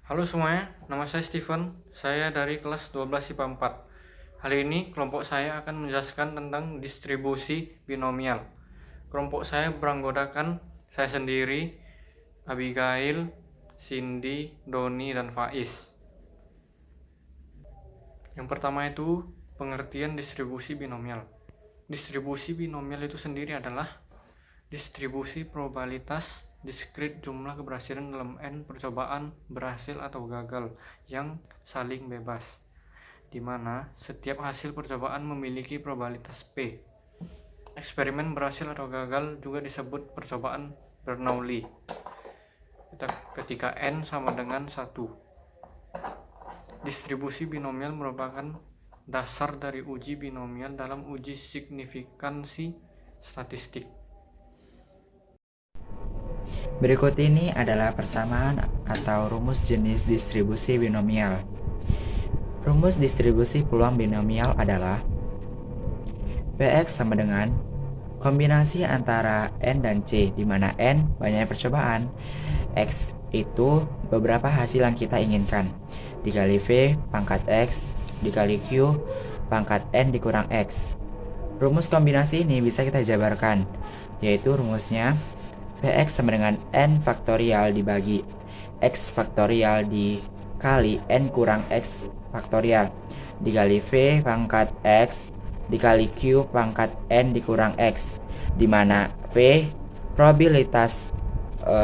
Halo semuanya, nama saya Steven. Saya dari kelas 12 IPA 4. Hari ini kelompok saya akan menjelaskan tentang distribusi binomial. Kelompok saya beranggotakan saya sendiri, Abigail, Cindy, Doni, dan Faiz. Yang pertama itu pengertian distribusi binomial. Distribusi binomial itu sendiri adalah distribusi probabilitas diskrit jumlah keberhasilan dalam N percobaan berhasil atau gagal yang saling bebas, di mana setiap hasil percobaan memiliki probabilitas P. Eksperimen berhasil atau gagal juga disebut percobaan Bernoulli ketika N sama dengan 1. Distribusi binomial merupakan dasar dari uji binomial dalam uji signifikansi statistik. Berikut ini adalah persamaan atau rumus jenis distribusi binomial. Rumus distribusi peluang binomial adalah Px sama dengan kombinasi antara N dan C, di mana N banyaknya percobaan, X itu beberapa hasil yang kita inginkan, dikali V pangkat X dikali Q pangkat N dikurang X. Rumus kombinasi ini bisa kita jabarkan, yaitu rumusnya Px sama dengan N faktorial dibagi X faktorial dikali N kurang X faktorial dikali V pangkat X dikali Q pangkat N dikurang X, dimana V probabilitas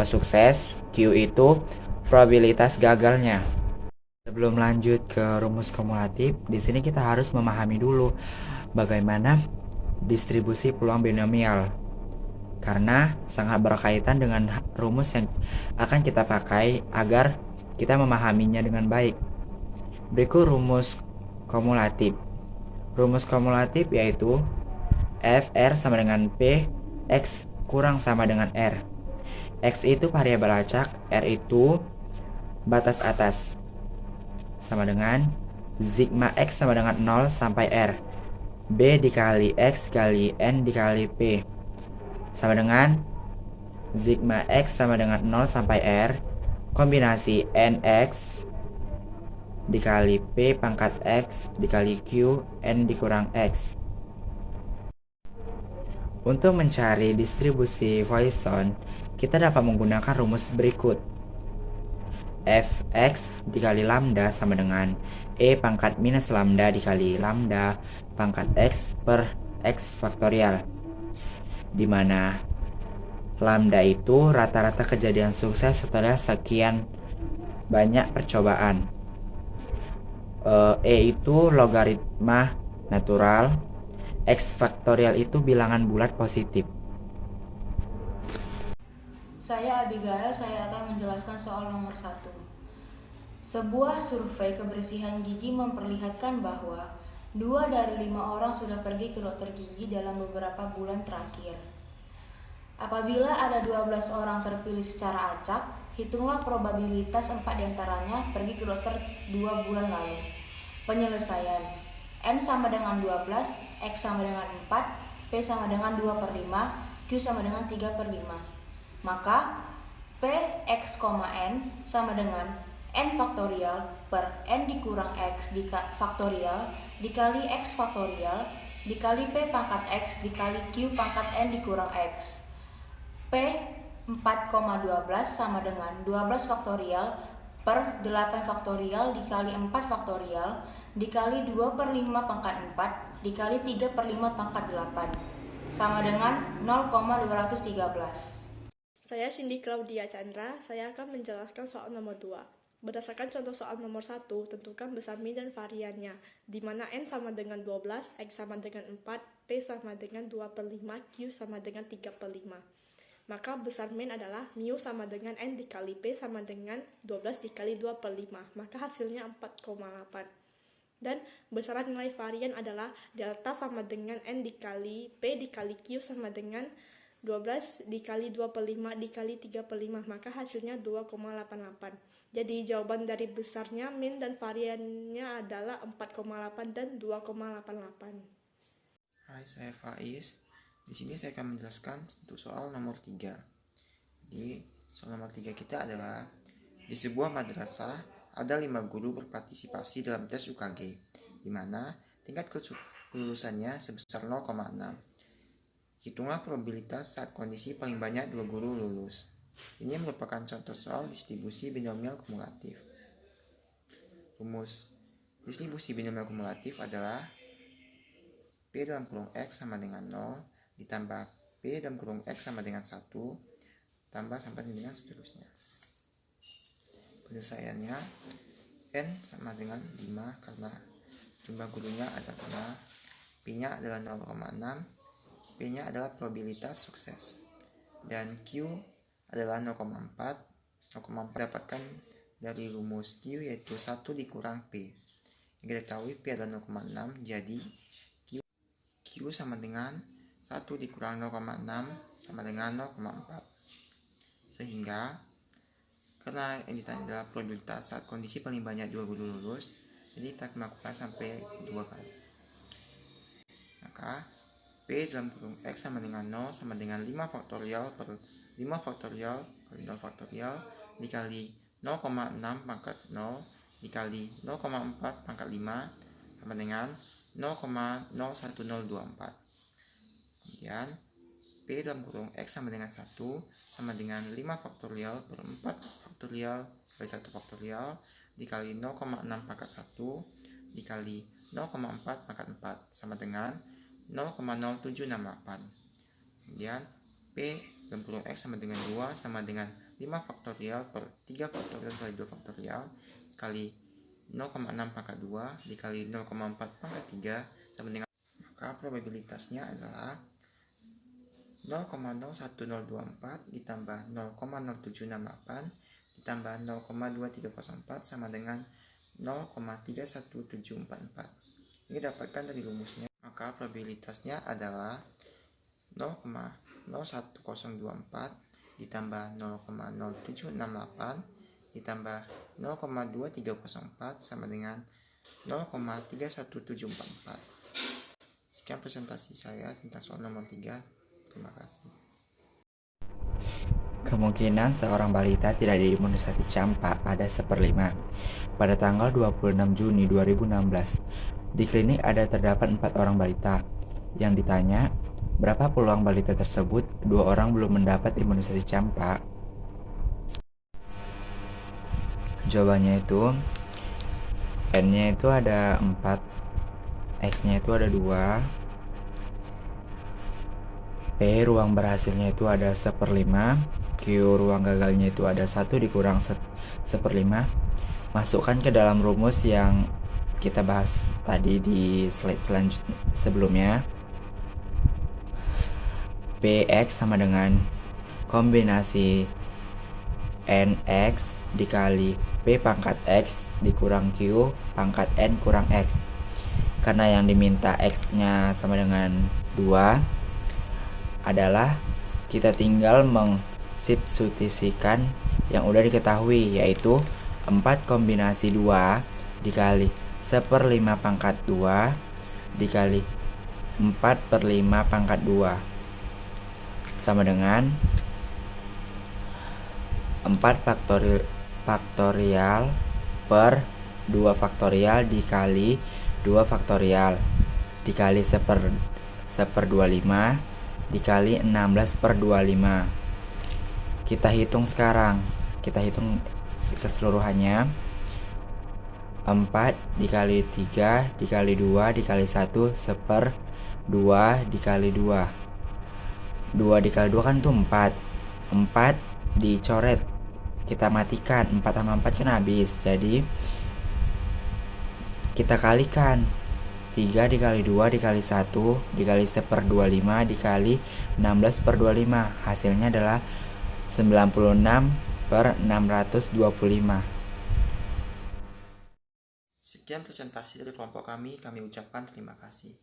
sukses, Q itu probabilitas gagalnya. Sebelum lanjut ke rumus kumulatif, di sini kita harus memahami dulu bagaimana distribusi peluang binomial, karena sangat berkaitan dengan rumus yang akan kita pakai agar kita memahaminya dengan baik. Berikut rumus kumulatif. Rumus kumulatif yaitu Fr sama dengan P, X kurang sama dengan R. X itu variabel acak, R itu batas atas, sama dengan sigma X sama dengan 0 sampai R. B dikali X kali N dikali P sama dengan sigma X sama dengan 0 sampai R kombinasi NX dikali P pangkat X dikali Q N dikurang X. Untuk mencari distribusi Poisson, kita dapat menggunakan rumus berikut. Fx dikali lambda sama dengan E pangkat minus lambda dikali lambda pangkat X per X faktorial, di mana lambda itu rata-rata kejadian sukses setelah sekian banyak percobaan. E itu logaritma natural, X faktorial itu bilangan bulat positif. Saya Abigail, saya akan menjelaskan soal nomor 1. Sebuah survei kebersihan gigi memperlihatkan bahwa 2 dari 5 orang sudah pergi ke dokter gigi dalam beberapa bulan terakhir. Apabila ada 12 orang terpilih secara acak, hitunglah probabilitas 4 diantaranya pergi ke dokter 2 bulan lalu. Penyelesaian: N sama dengan 12, X sama dengan 4, P sama dengan 2 per 5, Q sama dengan 3 per 5. Maka P X, N sama dengan N faktorial per N dikurang X faktorial dikali X faktorial dikali P pangkat X dikali Q pangkat N dikurang X. P 4,12 sama dengan 12 faktorial per 8 faktorial dikali 4 faktorial dikali 2 per 5 pangkat 4 dikali 3 per 5 pangkat 8 sama dengan 0,213. Saya Cindy Claudia Chandra, saya akan menjelaskan soal nomor 2. Berdasarkan contoh soal nomor 1, tentukan besar min dan variannya, di mana N sama dengan 12, X sama dengan 4, P sama dengan 2 per 5, Q sama dengan 3 per 5. Maka besar min adalah mu sama dengan N dikali P sama dengan 12 dikali 2 per 5, maka hasilnya 4,8. Dan besaran nilai varian adalah delta sama dengan N dikali P dikali Q sama dengan 12 dikali 2 per 5 dikali 3 per 5, maka hasilnya 2,88. Jadi jawaban dari besarnya, min dan variannya adalah 4,8 dan 2,88. Hai, saya Faiz. Di sini saya akan menjelaskan untuk soal nomor 3. Jadi soal nomor 3 kita adalah Di sebuah madrasah, ada 5 guru berpartisipasi dalam tes UKG, di mana tingkat kelulusannya sebesar 0,6. Hitunglah probabilitas saat kondisi paling banyak 2 guru lulus. Ini merupakan contoh soal distribusi binomial kumulatif. Rumus distribusi binomial kumulatif adalah P dalam kurung X sama dengan 0 ditambah P dalam kurung X sama dengan 1 tambah sampai dengan seterusnya. Penyelesaiannya N sama dengan 5 karena jumlah gurunya ada 5, P-nya adalah 0,6, P-nya adalah probabilitas sukses, dan Q adalah 0,4 dapatkan dari rumus Q yaitu 1 dikurang P. Yang kita ketahui P adalah 0,6, jadi Q sama dengan 1 dikurang 0,6 sama dengan 0,4. Sehingga karena yang ditanya adalah probabilitas saat kondisi paling banyak 2 guru lulus, jadi kita melakukan sampai 2 kali. Maka P dalam kurung X sama dengan 0 sama dengan 5 faktorial per 5 faktorial kali 0 faktorial dikali 0,6 pangkat 0 dikali 0,4 pangkat 5 sama dengan 0,01024. Kemudian P dalam kurung X sama dengan 1 sama dengan 5 faktorial per 4 faktorial kali 1 faktorial dikali 0,6 pangkat 1 dikali 0,4 pangkat 4 sama dengan 0,0768. Kemudian P dalam kurung X sama dengan 2 sama dengan 5 faktorial per 3 faktorial kali 2 faktorial dikali 0,6 pangkat 2 dikali 0,4 pangkat 3 sama dengan, maka probabilitasnya adalah 0,01024 ditambah 0,0768 ditambah 0,2304 sama dengan 0,31744. Ini dapatkan dari rumusnya, maka probabilitasnya adalah 0,01024 ditambah 0,0768 ditambah 0,2304 sama dengan 0,31744. Sekian presentasi saya tentang soal nomor 3. Terima kasih. Kemungkinan seorang balita tidak diimunisasi campak ada 1/5. Pada tanggal 26 Juni 2016, di klinik ada terdapat 4 orang balita. Yang ditanya, berapa peluang balita tersebut 2 orang belum mendapat imunisasi campak? Jawabannya itu N-nya itu ada 4, X-nya itu ada 2, P ruang berhasilnya itu ada 1/5, Q ruang gagalnya itu ada 1 dikurang 1/5. Masukkan ke dalam rumus yang kita bahas tadi di slide selanjutnya sebelumnya. Px sama dengan kombinasi Nx dikali P pangkat X dikurang Q pangkat N kurang X. Karena yang diminta X-nya sama dengan 2, adalah kita tinggal mengsubstitusikan yang udah diketahui, yaitu 4 kombinasi 2 dikali 1/5 pangkat 2 dikali 4/5 pangkat 2 sama dengan 4 faktorial per 2 faktorial dikali 2 faktorial dikali 1/25 dikali 16/25. Kita hitung sekarang. Kita hitung keseluruhannya. 4 dikali 3 dikali 2 dikali 1 1/2 dikali 2. 2 dikali 2 kan itu 4. 4 dicoret. Kita matikan. 4 sama 4 kan habis. Jadi kita kalikan. 3 dikali 2 dikali 1 dikali 1/25 dikali 16/25. Hasilnya adalah 96/625. Sekian presentasi dari kelompok kami ucapkan terima kasih.